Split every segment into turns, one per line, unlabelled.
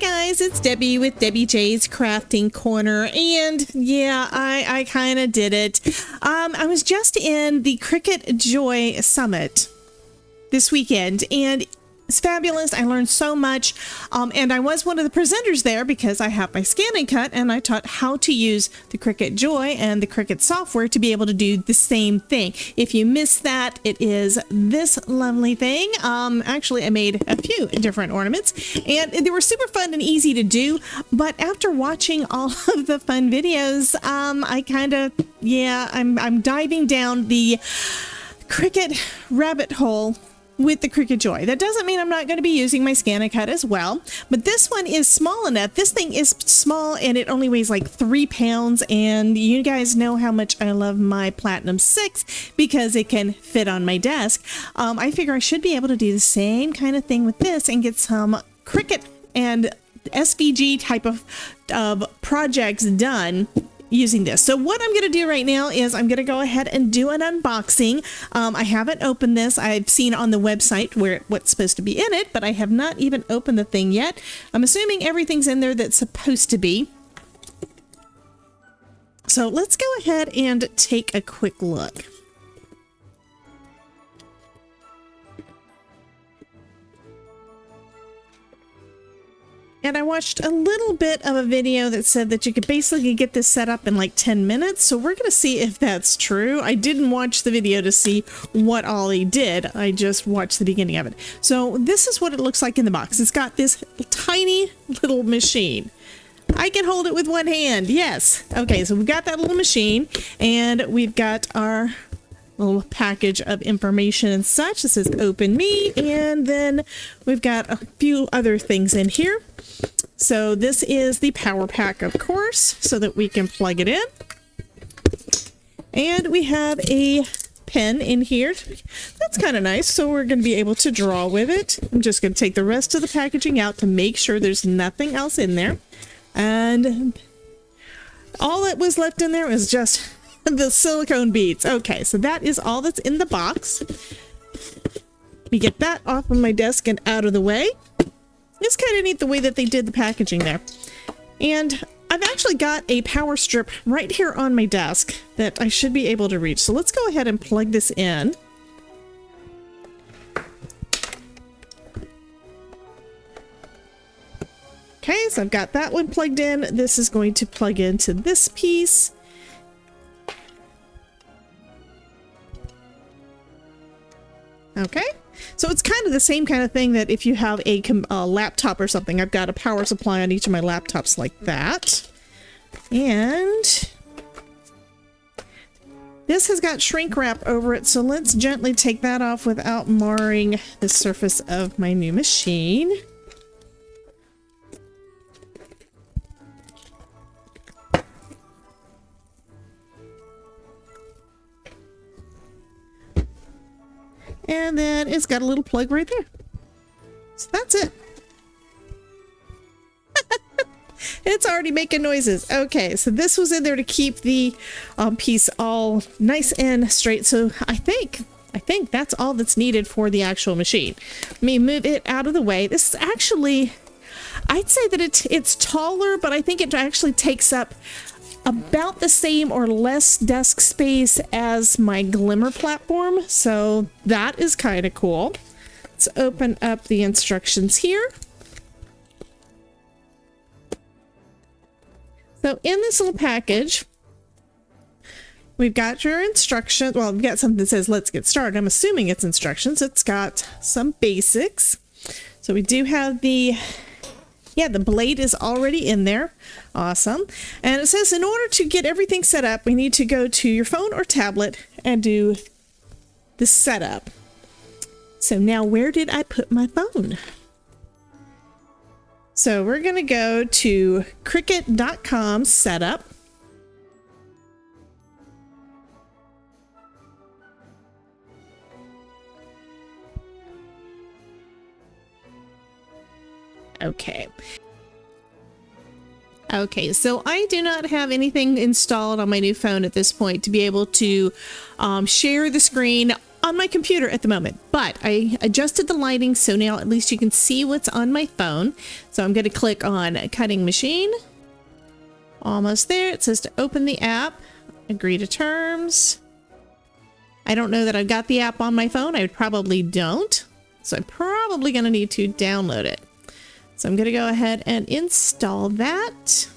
guys, it's Debbie with Debbie J's Crafting Corner, and yeah, I kind of did it. I was just in the Cricut Joy Summit this weekend, and it's fabulous. I learned so much, and I was one of the presenters there because I have my Scan and Cut, and I taught how to use the Cricut Joy and the Cricut software to be able to do the same thing. If you missed that, it is this lovely thing. Actually, I made a few different ornaments, and they were super fun and easy to do, but after watching all of the fun videos, I kind of, yeah, I'm diving down the Cricut rabbit hole with the Cricut Joy. That doesn't mean I'm not going to be using my Scan and Cut as well, but this one is small enough. This thing is small and it only weighs like 3 pounds, and you guys know how much I love my Platinum 6 because it can fit on my desk. I figure I should be able to do the same kind of thing with this and get some Cricut and SVG type of projects done using this. So what I'm going to do right now is I'm going to go ahead and do an unboxing. I haven't opened this. I've seen on the website what's supposed to be in it, but I have not even opened the thing yet. I'm assuming everything's in there that's supposed to be. So let's go ahead and take a quick look. And I watched a little bit of a video that said that you could basically get this set up in like 10 minutes. So we're going to see if that's true. I didn't watch the video to see what all he did. I just watched the beginning of it. So this is what it looks like in the box. It's got this tiny little machine. I can hold it with one hand. Yes. Okay, so we've got that little machine, and we've got our little package of information and such. This says open me, and then we've got a few other things in here. So this is the power pack, of course, so that we can plug it in. And we have a pen in here. That's kind of nice. So we're going to be able to draw with it. I'm just going to take the rest of the packaging out to make sure there's nothing else in there. And all that was left in there was just the silicone beads. Okay, so that is all that's in the box. Let me get that off of my desk and out of the way. It's kind of neat the way that they did the packaging there. And I've actually got a power strip right here on my desk that I should be able to reach. So let's go ahead and plug this in. Okay, so I've got that one plugged in. This is going to plug into this piece. Okay, so it's kind of the same kind of thing that if you have a laptop or something. I've got a power supply on each of my laptops like that. And this has got shrink wrap over it, so let's gently take that off without marring the surface of my new machine. And then it's got a little plug right there. So that's it. It's already making noises. Okay, so this was in there to keep the piece all nice and straight. So I think that's all that's needed for the actual machine. Let me move it out of the way. This is actually, I'd say that it's taller, but I think it actually takes up about the same or less desk space as my Glimmer platform, so that is kind of cool. Let's open up the instructions here. So in this little package, we've got your instructions. Well, we've got something that says let's get started. I'm assuming it's instructions. It's got some basics. So we do have the blade is already in there. Awesome. And it says in order to get everything set up, we need to go to your phone or tablet and do the setup. So now where did I put my phone? So we're going to go to Cricut.com setup. Okay, so I do not have anything installed on my new phone at this point to be able to share the screen on my computer at the moment, but I adjusted the lighting so now at least you can see what's on my phone. So I'm going to click on cutting machine. Almost there. It says to open the app, agree to terms. I don't know that I've got the app on my phone. I probably don't. So I'm probably going to need to download it. So I'm going to go ahead and install that.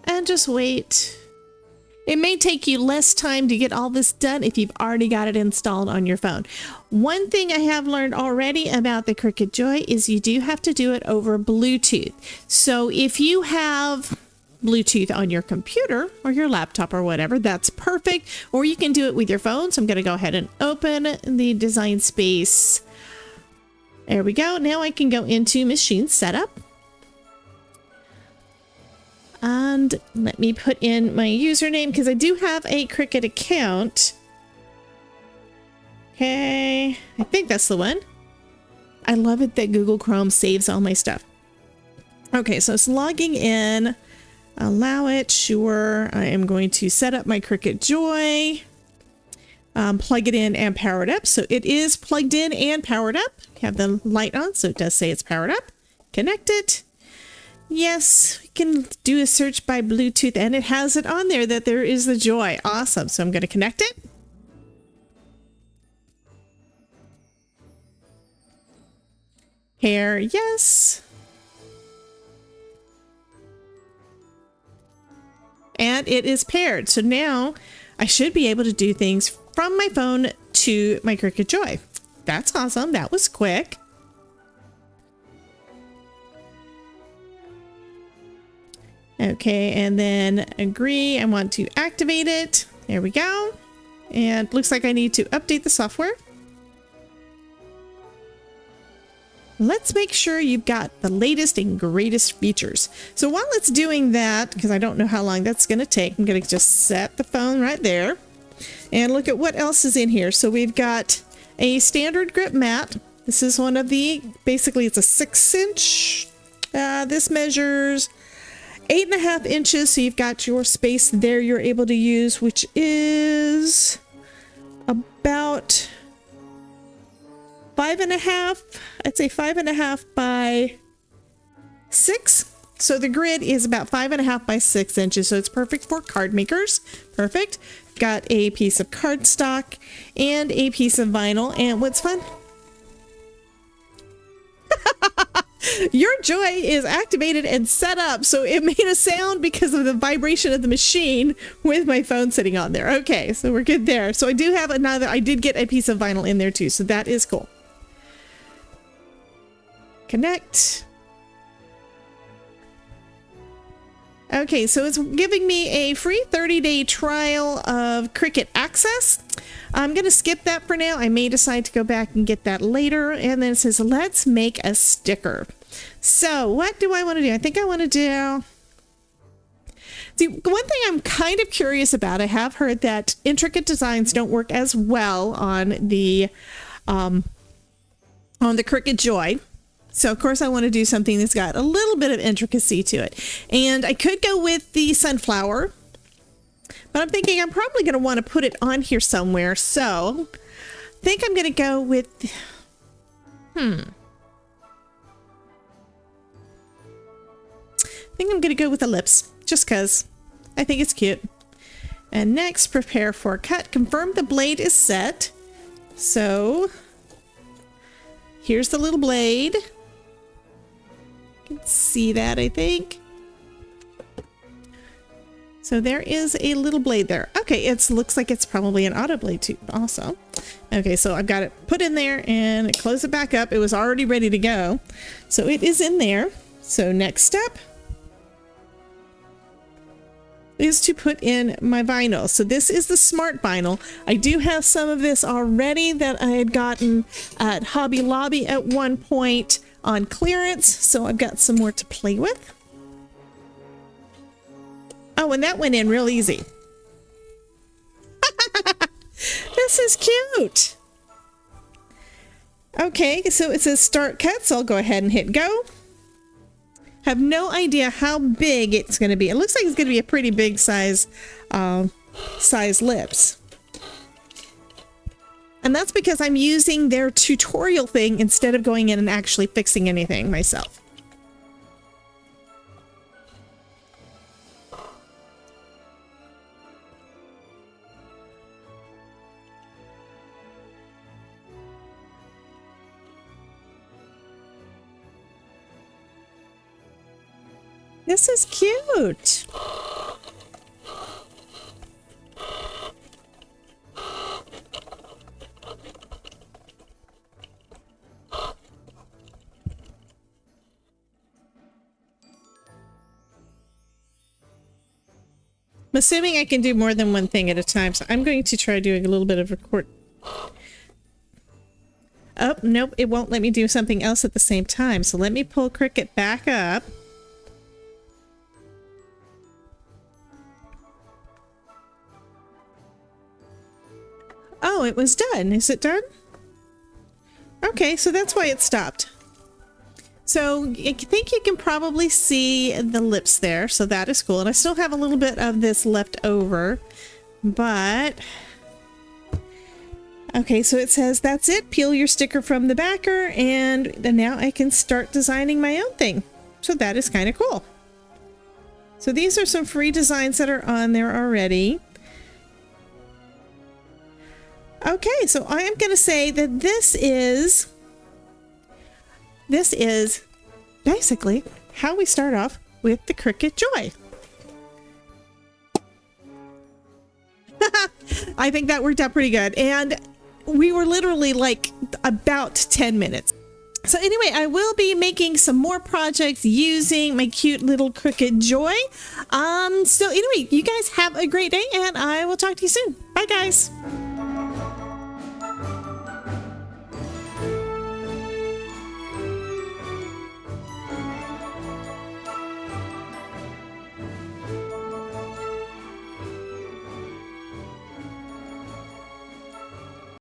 And just wait. It may take you less time to get all this done if you've already got it installed on your phone. One thing I have learned already about the Cricut Joy is you do have to do it over Bluetooth. So if you have Bluetooth on your computer or your laptop or whatever, that's perfect. Or you can do it with your phone. So I'm going to go ahead and open the design space. There we go. Now I can go into machine setup. And let me put in my username because I do have a Cricut account. Okay, I think that's the one. I love it that Google Chrome saves all my stuff. Okay, so it's logging in. Allow it, sure. I am going to set up my Cricut Joy. Plug it in and power it up. So it is plugged in and powered up. Have the light on, so it does say it's powered up. Connect it. Yes, we can do a search by Bluetooth and it has it on there that there is the Joy. Awesome. So I'm going to connect it. Pair, yes. And it is paired. So now I should be able to do things from my phone to my Cricut Joy. That's awesome. That was quick. Okay, and then agree. I want to activate it. There we go. And looks like I need to update the software. Let's make sure you've got the latest and greatest features. So while it's doing that, because I don't know how long that's going to take, I'm going to just set the phone right there and look at what else is in here. So we've got a standard grip mat. This is one of the, basically it's a 6-inch. This measures 8.5 inches, so you've got your space there you're able to use, which is about 5.5. I'd say 5.5 by 6. So the grid is about 5.5 by 6 inches, so it's perfect for card makers. Perfect. Got a piece of cardstock and a piece of vinyl. And what's fun? Your Joy is activated and set up, so it made a sound because of the vibration of the machine with my phone sitting on there. Okay, so we're good there. So I do have another, I did get a piece of vinyl in there too, so that is cool. Connect. Okay, so it's giving me a free 30-day trial of Cricut Access. I'm going to skip that for now. I may decide to go back and get that later. And then it says, let's make a sticker. So what do I want to do? I think I want to do... See, one thing I'm kind of curious about, I have heard that intricate designs don't work as well on the Cricut Joy. So, of course, I want to do something that's got a little bit of intricacy to it. And I could go with the sunflower, but I'm thinking I'm probably going to want to put it on here somewhere. So, I think I'm going to go with... I think I'm going to go with the lips, just because I think it's cute. And next, prepare for cut. Confirm the blade is set. So, here's the little blade. You can see that, I think. So there is a little blade there. Okay, it looks like it's probably an auto blade too also. Okay, so I've got it put in there and close it back up. It was already ready to go. So it is in there. So next step is to put in my vinyl. So this is the smart vinyl. I do have some of this already that I had gotten at Hobby Lobby at one point on clearance. So I've got some more to play with. Oh, and that went in real easy. This is cute. Okay, so it says start cut, so I'll go ahead and hit go. Have no idea how big it's going to be. It looks like it's going to be a pretty big size size lips. And that's because I'm using their tutorial thing instead of going in and actually fixing anything myself. This is cute. I'm assuming I can do more than one thing at a time, so I'm going to try doing a little bit of record. Oh, nope, it won't let me do something else at the same time. So let me pull Cricut back up. Oh, it was done. Is it done? Okay, so that's why it stopped. So I think you can probably see the lips there, so that is cool. And I still have a little bit of this left over, but... Okay, so it says, that's it. Peel your sticker from the backer, and now I can start designing my own thing. So that is kind of cool. So these are some free designs that are on there already. Okay, so I am going to say that this is basically how we start off with the Cricut Joy. I think that worked out pretty good. And we were literally like about 10 minutes. So anyway, I will be making some more projects using my cute little Cricut Joy. So anyway, you guys have a great day, and I will talk to you soon. Bye, guys.